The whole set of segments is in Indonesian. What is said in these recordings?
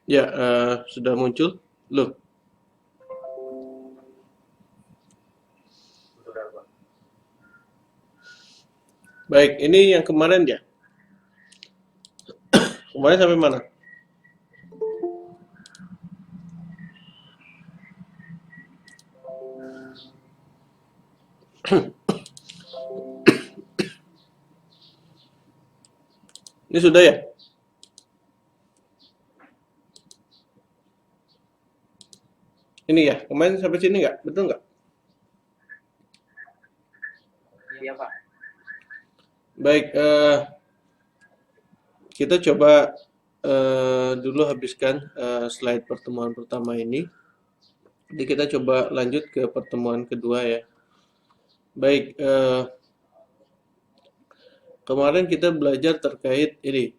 Ya, sudah muncul. Loh, baik. Ini yang kemarin ya. Kemarin sampai mana? Ini sudah ya? Ini ya. Kemarin sampai sini nggak? Betul nggak? Iya Pak. Baik. Kita coba dulu habiskan slide pertemuan pertama ini. Jadi kita coba lanjut ke pertemuan kedua ya. Baik. Kemarin kita belajar terkait ini,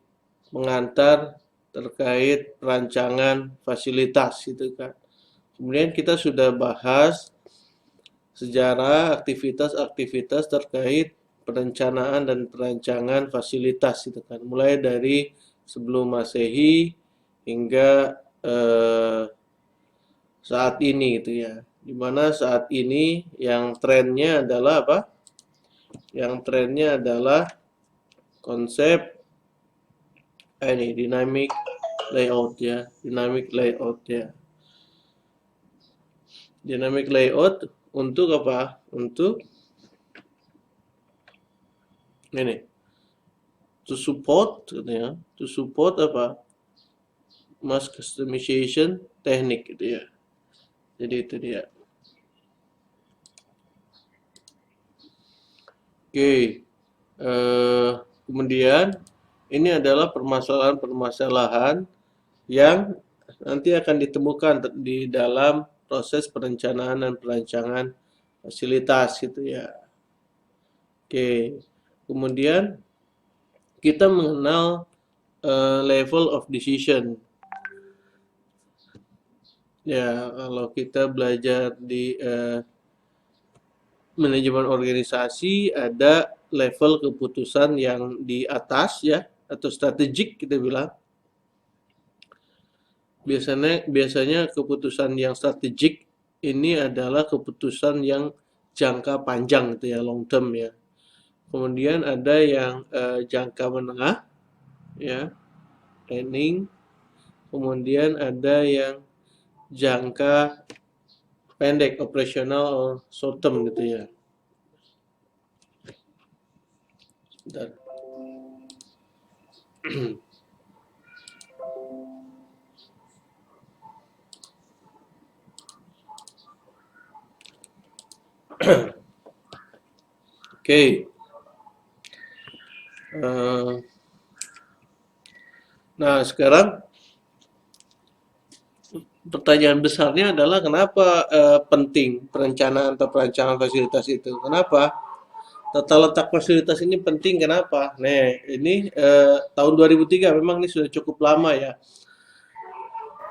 mengantar terkait perancangan fasilitas gitu kan. Kemudian kita sudah bahas sejarah aktivitas-aktivitas terkait perencanaan dan perancangan fasilitas gitu kan. Mulai dari sebelum Masehi hingga saat ini gitu ya. Dimana saat ini yang trennya adalah apa? Yang trennya adalah konsep ini dynamic layout ya, dynamic layout ya. Dynamic layout untuk apa? Untuk ini to support gitu ya, to support apa? Mass customization teknik gitu ya. Jadi itu dia. Oke. Kemudian ini adalah permasalahan-permasalahan yang nanti akan ditemukan di dalam proses perencanaan dan perancangan fasilitas gitu ya. Oke. Kemudian kita mengenal level of decision. Ya, kalau kita belajar di manajemen organisasi ada level keputusan yang di atas ya atau strategik kita bilang. Biasanya keputusan yang strategik ini adalah keputusan yang jangka panjang gitu ya, long term ya. Kemudian ada yang jangka menengah ya, planning. Kemudian ada yang jangka pendek, operasional or short term gitu ya. Sebentar. Oke. Eh, nah, sekarang pertanyaan besarnya adalah kenapa penting perencanaan atau perancangan fasilitas itu? Kenapa? Tata letak fasilitas ini penting kenapa? Nah, ini tahun 2003 memang ini sudah cukup lama ya.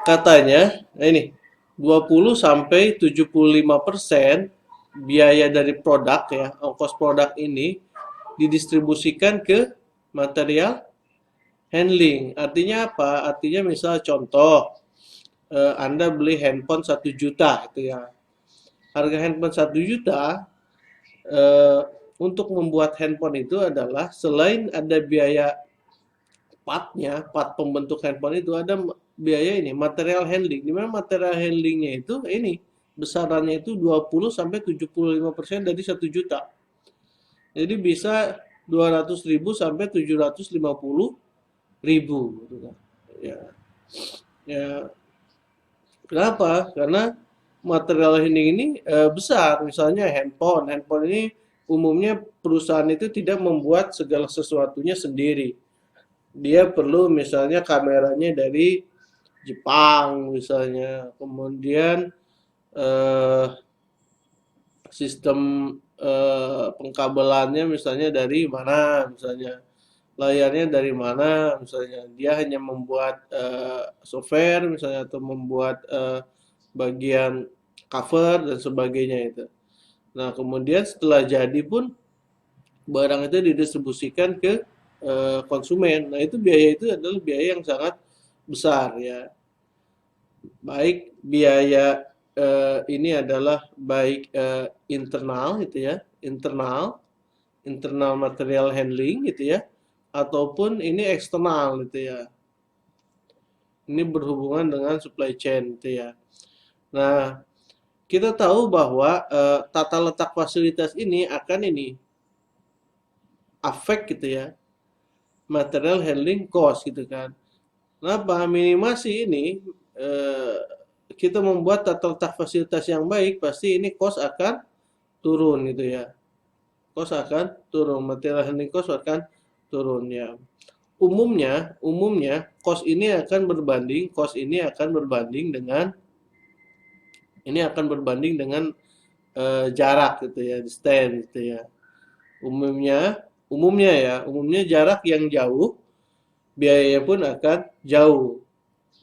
Katanya, nah ini 20 sampai 75% biaya dari produk ya, ongkos produk ini didistribusikan ke material handling. Artinya apa? Artinya misal contoh Anda beli handphone 1 juta itu ya. Harga handphone 1 juta eh, untuk membuat handphone itu adalah selain ada biaya part pembentuk handphone itu ada biaya ini material handling. Di mana material handlingnya itu ini besarannya itu 20 sampai 75% dari 1 juta. Jadi bisa 200.000 sampai 750.000 gitu kan. Ya, ya. Kenapa? Karena material handling ini besar. Misalnya handphone. Handphone ini umumnya perusahaan itu tidak membuat segala sesuatunya sendiri. Dia perlu misalnya kameranya dari Jepang misalnya, kemudian eh, sistem pengkabelannya misalnya dari mana, misalnya layarnya dari mana, misalnya dia hanya membuat software misalnya atau membuat bagian cover dan sebagainya itu. Nah kemudian setelah jadi pun barang itu didistribusikan ke konsumen. Nah itu biaya itu adalah biaya yang sangat besar ya. baik biaya ini adalah baik internal gitu ya, internal material handling gitu ya, ataupun ini eksternal gitu ya. Ini berhubungan dengan supply chain gitu ya. Nah, kita tahu bahwa tata letak fasilitas ini akan ini affect gitu ya, material handling cost gitu kan. Kenapa? Minimasi ini eh, kita membuat tata letak fasilitas yang baik, pasti ini cost akan turun gitu ya. Cost akan turun, material handling cost akan turun ya. Umumnya cost ini akan berbanding dengan jarak gitu ya, distance gitu ya. Umumnya jarak yang jauh, biayanya pun akan jauh.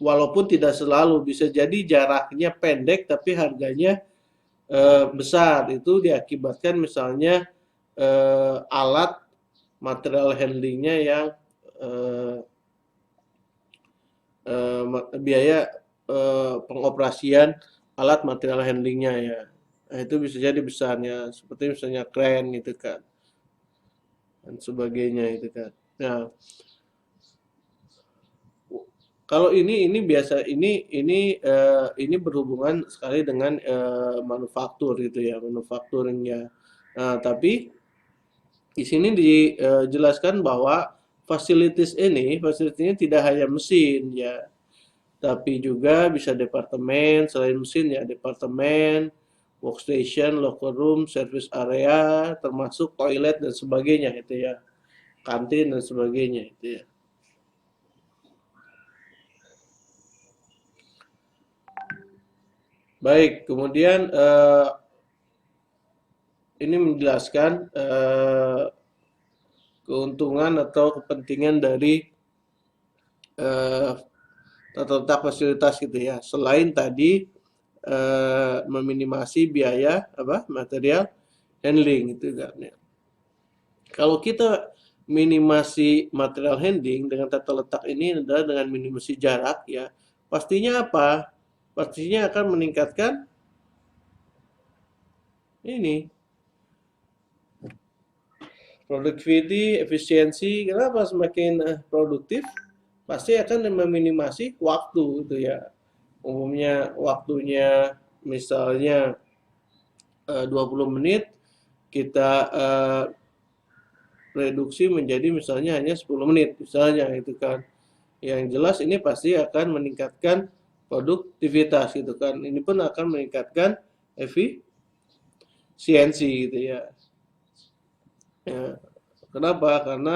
Walaupun tidak selalu, bisa jadi jaraknya pendek tapi harganya besar. Itu diakibatkan misalnya alat material handlingnya yang eh, biaya pengoperasian alat material handlingnya ya. Nah, itu bisa jadi besarnya, seperti misalnya kren gitu kan, dan sebagainya itu kan. Nah, kalau ini biasa ini berhubungan sekali dengan manufaktur gitu ya, manufacturingnya. Nah, tapi di sini dijelaskan bahwa fasilitas ini tidak hanya mesin ya, tapi juga bisa departemen, selain mesin ya, departemen, workstation, locker room, service area, termasuk toilet dan sebagainya itu ya, kantin dan sebagainya itu ya. Baik, kemudian ini menjelaskan keuntungan atau kepentingan dari eh, tata letak fasilitas gitu ya. Selain tadi meminimasi biaya apa material handling gitu kan ya. Kalau kita minimasi material handling dengan tata letak ini adalah dengan minimasi jarak ya. Pastinya apa? Pastinya akan meningkatkan ini productivity, efisiensi. Kenapa semakin produktif? Pasti akan meminimasi waktu itu ya. Umumnya waktunya misalnya 20 menit kita reduksi menjadi misalnya hanya 10 menit misalnya itu kan. Yang jelas ini pasti akan meningkatkan produktivitas gitu kan. Ini pun akan meningkatkan efisiensi gitu ya. Ya. Kenapa? Karena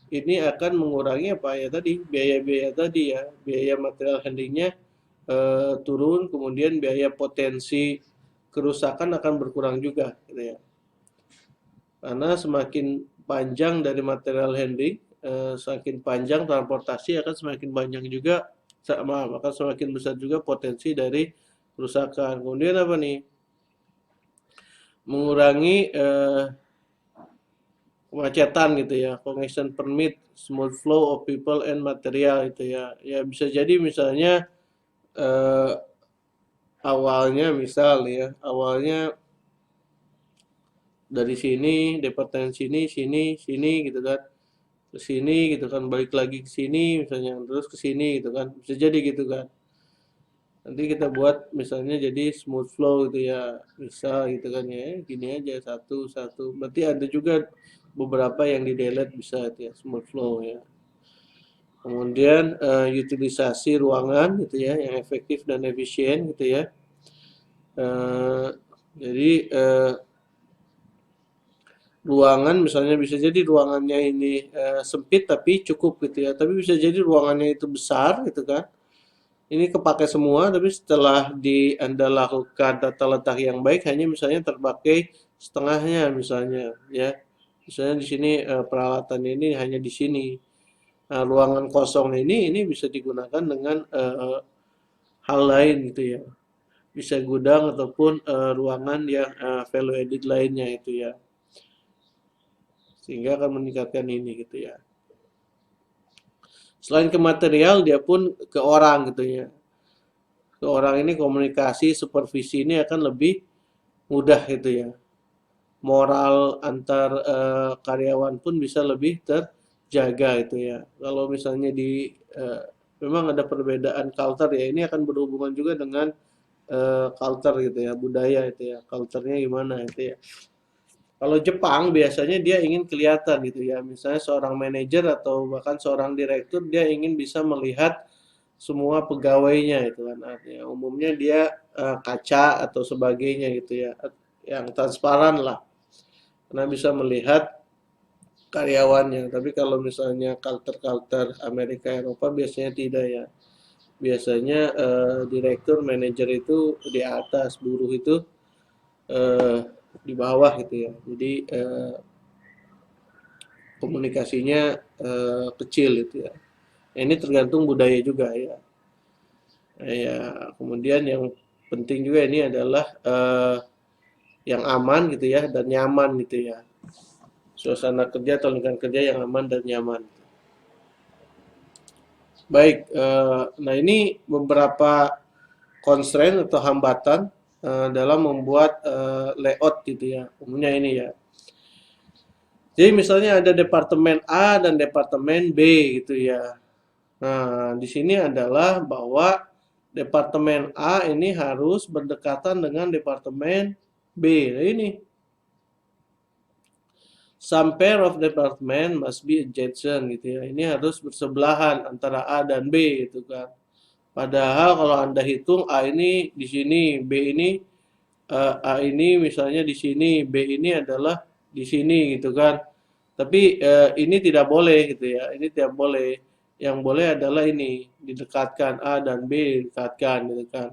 ini akan mengurangi apa ya tadi biaya-biaya tadi ya, biaya material handlingnya turun, kemudian biaya potensi kerusakan akan berkurang juga, gitu ya. Karena semakin panjang dari material handling, semakin panjang transportasi akan semakin panjang juga, maaf, akan semakin besar juga potensi dari kerusakan. Kemudian apa nih? Mengurangi kemacetan gitu ya, congestion permit, smooth flow of people and material itu ya. Ya bisa jadi misalnya eh, awalnya dari sini, departemen sini, sini, sini gitu kan, ke sini gitu kan, balik lagi ke sini misalnya, terus ke sini gitu kan, bisa jadi gitu kan. Nanti kita buat misalnya jadi smooth flow gitu ya, bisa gitu kan ya, gini aja satu satu. Berarti ada juga beberapa yang di delete bisa itu ya, smooth flow ya. Kemudian utilisasi ruangan gitu ya, yang efektif dan efisien gitu ya. Eh, jadi ruangan misalnya bisa jadi ruangannya ini sempit tapi cukup gitu ya, tapi bisa jadi ruangannya itu besar gitu kan, ini kepakai semua tapi setelah Anda lakukan tata letak yang baik hanya misalnya terpakai setengahnya misalnya ya, misalnya di sini peralatan ini hanya di sini. Nah, ruangan kosong ini bisa digunakan dengan hal lain gitu ya, bisa gudang ataupun ruangan yang value added lainnya itu ya, sehingga akan meningkatkan ini gitu ya. Selain ke material dia pun ke orang gitu ya. Seorang ini komunikasi, supervisi ini akan lebih mudah gitu ya. Moral antar karyawan pun bisa lebih terjaga itu ya. Kalau misalnya memang ada perbedaan culture ya, ini akan berhubungan juga dengan culture gitu ya, budaya itu ya, culture-nya gimana itu ya. Kalau Jepang biasanya dia ingin kelihatan gitu ya, misalnya seorang manajer atau bahkan seorang direktur dia ingin bisa melihat semua pegawainya itu kan artinya umumnya dia kaca atau sebagainya gitu ya, yang transparan lah karena bisa melihat karyawannya. Tapi kalau misalnya culture-culture Amerika Eropa biasanya tidak ya. Biasanya direktur manajer itu di atas, buruh itu eh, di bawah gitu ya. Jadi komunikasinya kecil gitu ya. Ini tergantung budaya juga ya. Ya, kemudian yang penting juga ini adalah yang aman gitu ya dan nyaman gitu ya. Suasana kerja atau lingkungan kerja yang aman dan nyaman. Baik, nah ini beberapa constraint atau hambatan dalam membuat layout gitu ya. Umumnya ini ya. Jadi misalnya ada departemen A dan departemen B gitu ya. Nah, di sini adalah bahwa departemen A ini harus berdekatan dengan departemen B. Nah, ini some pair of department must be adjacent gitu ya. Ini harus bersebelahan antara A dan B gitu kan. Padahal kalau Anda hitung A ini di sini, B ini A ini misalnya di sini, B ini adalah di sini gitu kan. Tapi ini tidak boleh gitu ya. Ini tidak boleh. Yang boleh adalah ini didekatkan A dan B didekatkan gitu kan.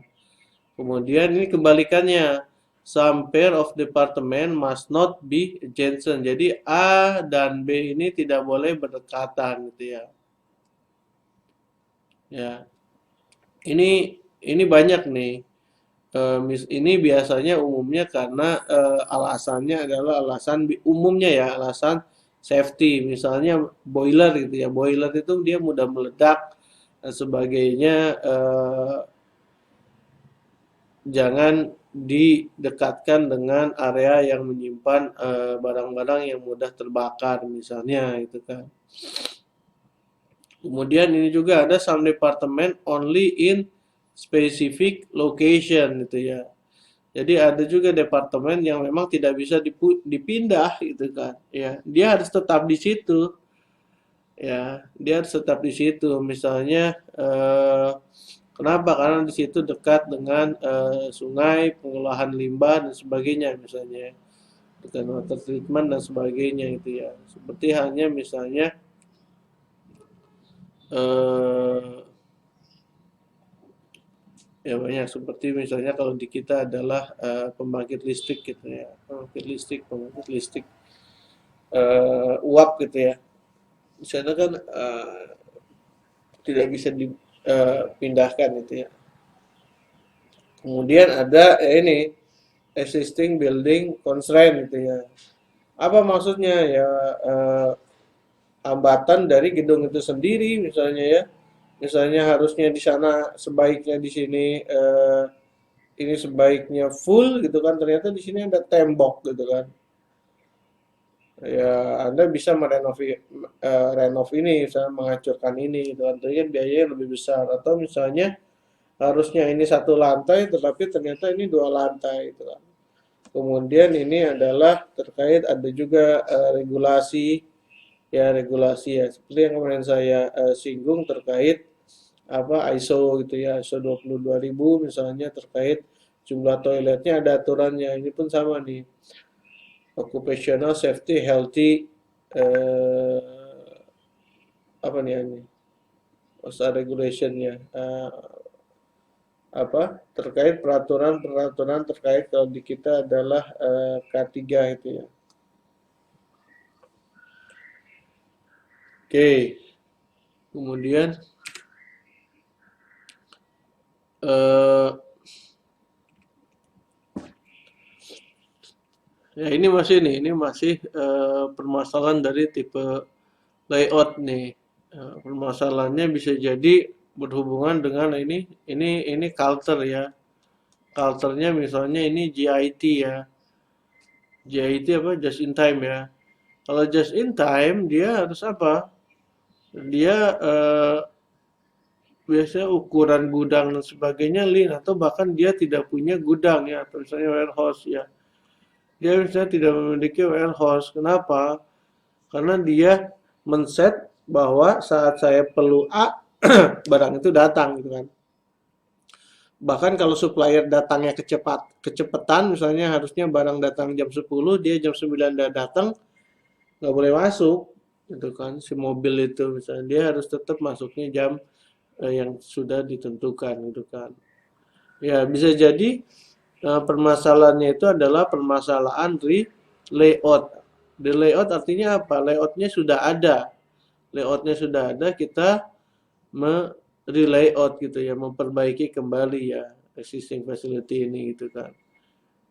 Kemudian ini kebalikannya. Some pair of department must not be adjacent. Jadi A dan B ini tidak boleh berdekatan gitu ya. Ya. Ini banyak nih. Ini biasanya umumnya karena alasannya adalah alasan umumnya ya, alasan safety. Misalnya boiler gitu ya. Boiler itu dia mudah meledak dan sebagainya. Jangan didekatkan dengan area yang menyimpan barang-barang yang mudah terbakar misalnya itu kan. Kemudian ini juga ada some department only in specific location gitu ya. Jadi ada juga departemen yang memang tidak bisa dipindah gitu kan. Ya, dia harus tetap di situ. Ya, dia harus tetap di situ. Misalnya kenapa? Karena di situ dekat dengan sungai, pengolahan limbah dan sebagainya misalnya. Dengan water treatment dan sebagainya itu ya. Seperti halnya misalnya eh, ya banyak seperti misalnya kalau di kita adalah pembangkit listrik gitu ya. Pembangkit listrik uap gitu ya. Di sana kan tidak bisa dipindahkan gitu ya. Kemudian ada ini existing building constraint gitu ya. Apa maksudnya ya hambatan dari gedung itu sendiri misalnya ya. Misalnya harusnya di sana sebaiknya di sini ini sebaiknya full gitu kan ternyata di sini ada tembok gitu kan. Ya Anda bisa renov ini misalnya menghancurkan ini gitu kan. Ternyata biayanya lebih besar atau misalnya harusnya ini satu lantai tetapi ternyata ini dua lantai gitu kan. Kemudian ini adalah terkait ada juga regulasi ya seperti yang kemarin saya singgung terkait apa ISO gitu ya ISO 22000 misalnya terkait jumlah toiletnya ada aturannya. Ini pun sama nih occupational safety healthy apa nih ini masa regulationnya apa terkait peraturan-peraturan terkait kalau di kita adalah K3 itu ya. Oke, kemudian eh, ya ini masih permasalahan dari tipe layout nih. Permasalahannya bisa jadi berhubungan dengan ini culture ya. Culture-nya misalnya ini JIT ya. JIT apa? Just in time ya. Kalau just in time dia harus apa? Dia biasanya ukuran gudang dan sebagainya lean atau bahkan dia tidak punya gudang ya, atau misalnya warehouse ya. Dia misalnya tidak memiliki warehouse. Kenapa? Karena dia men-set bahwa saat saya perlu A, barang itu datang gitu kan. Bahkan kalau supplier datangnya kecepatan, misalnya harusnya barang datang jam 10, dia jam 9 udah datang, nggak boleh masuk gitu kan. Si mobil itu misalnya dia harus tetap masuknya jam yang sudah ditentukan gitu kan. Ya, bisa jadi permasalahannya itu adalah permasalahan di layout. Di layout artinya apa? Layoutnya sudah ada. Layoutnya sudah ada, kita me-relayout gitu ya, memperbaiki kembali ya existing facility ini gitu kan.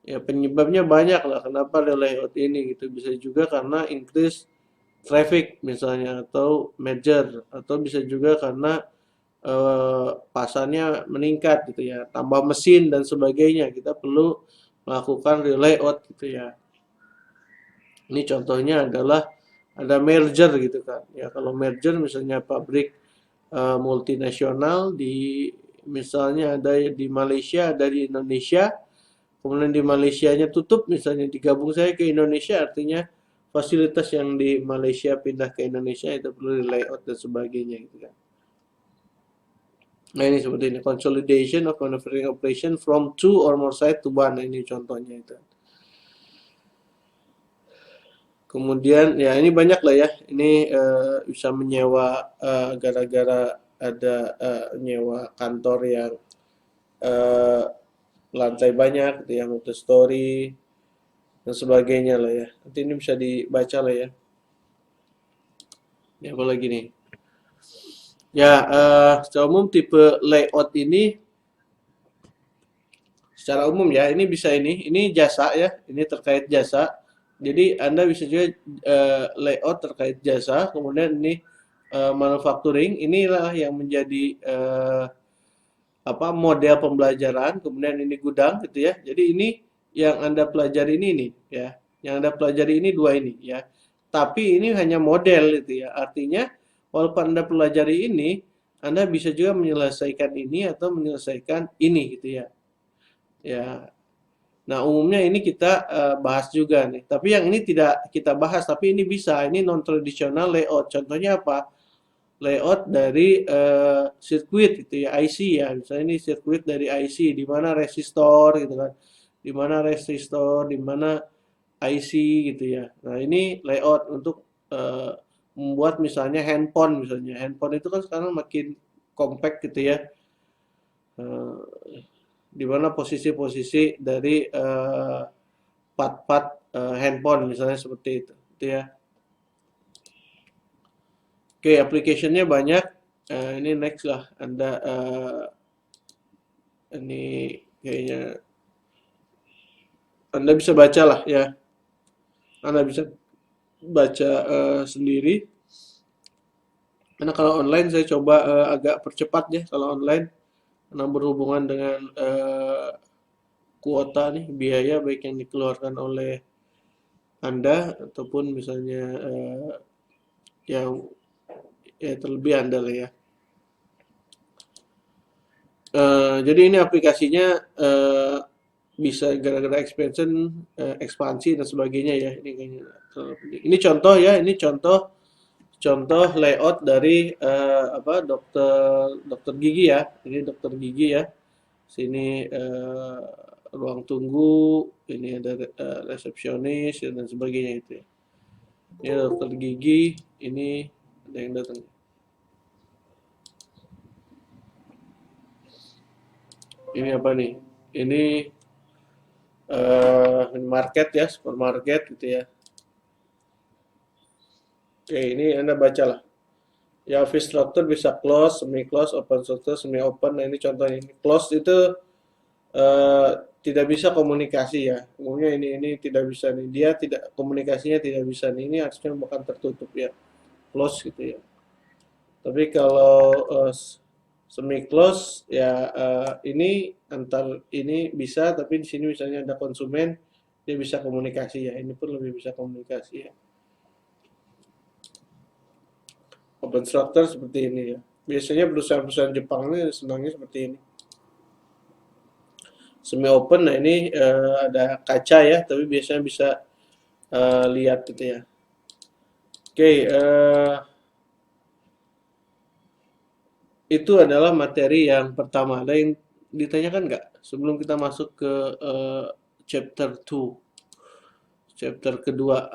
Ya penyebabnya banyak lah kenapa ada layout ini gitu. Bisa juga karena increase traffic misalnya atau merger atau bisa juga karena pasarnya meningkat gitu ya, tambah mesin dan sebagainya. Kita perlu melakukan relayout gitu ya. Ini contohnya adalah ada merger gitu kan. Ya kalau merger misalnya pabrik multinasional di misalnya ada di Malaysia, ada di Indonesia, kemudian di Malaysianya tutup misalnya digabung saya ke Indonesia, artinya fasilitas yang di Malaysia pindah ke Indonesia itu perlu di layout dan sebagainya gitu kan. Nah ini seperti ini, consolidation of manufacturing operation from two or more site to one. Nah, ini contohnya itu. Kemudian ya ini banyak lah ya. Ini bisa menyewa gara-gara ada nyewa kantor yang eh, lantai banyak gitu ya, multi-story dan sebagainya lah ya. Nanti ini bisa dibaca lah ya. Ini apa lagi nih? Ya, secara umum tipe layout ini secara umum ya, ini bisa ini jasa ya, ini terkait jasa. Jadi Anda bisa juga layout terkait jasa, kemudian ini manufacturing, inilah yang menjadi apa model pembelajaran, kemudian ini gudang gitu ya. Jadi ini yang Anda pelajari ini nih ya. Yang Anda pelajari ini dua ini ya. Tapi ini hanya model gitu ya. Artinya walaupun Anda pelajari ini, Anda bisa juga menyelesaikan ini atau menyelesaikan ini gitu ya. Ya. Nah, umumnya ini kita bahas juga nih. Tapi yang ini tidak kita bahas, tapi ini bisa. Ini non tradisional layout. Contohnya apa? Layout dari sirkuit gitu ya, IC ya. Misalnya ini sirkuit dari IC, di mana resistor gitu kan. Di mana resistor, di mana IC gitu ya. Nah, ini layout untuk membuat misalnya handphone misalnya. Handphone itu kan sekarang makin compact gitu ya. Di mana posisi-posisi dari part-part handphone misalnya seperti itu. Gitu ya. Oke, application-nya banyak. Ini next lah. Anda ini kayaknya Anda bisa baca lah ya. Anda bisa baca sendiri. Karena kalau online saya coba agak percepat ya kalau online karena berhubungan dengan kuota nih biaya baik yang dikeluarkan oleh Anda ataupun misalnya yang ya terlebih Anda lah ya. Jadi ini aplikasinya bisa gara-gara expansion, ekspansi dan sebagainya ya. Ini kayaknya ini contoh ya, ini contoh layout dari apa dokter dokter gigi ya. Ini dokter gigi ya. Sini ruang tunggu, ini ada resepsionis dan sebagainya itu ya. Ini dokter gigi, ini ada yang datang. Ini apa nih? Ini market ya, supermarket gitu ya. Oke, ini Anda bacalah. Ya, office structure bisa close, semi close, open structure, semi open. Nah, ini contohnya. Ini close itu eh, tidak bisa komunikasi ya. Umumnya ini tidak bisa nih. Dia tidak komunikasinya tidak bisa nih. Ini harusnya bukan tertutup ya. Close gitu ya. Tapi kalau Semi close ya, ini antar ini bisa, tapi di sini misalnya ada konsumen, dia bisa komunikasi ya. Ini pun lebih bisa komunikasi ya. Open structure seperti ini ya. Biasanya perusahaan-perusahaan Jepang ini senangnya seperti ini. Semi open, nah ini ada kaca ya, tapi biasanya bisa lihat gitu ya. Oke, itu adalah materi yang pertama. Ada yang ditanyakan nggak sebelum kita masuk ke chapter 2, chapter kedua?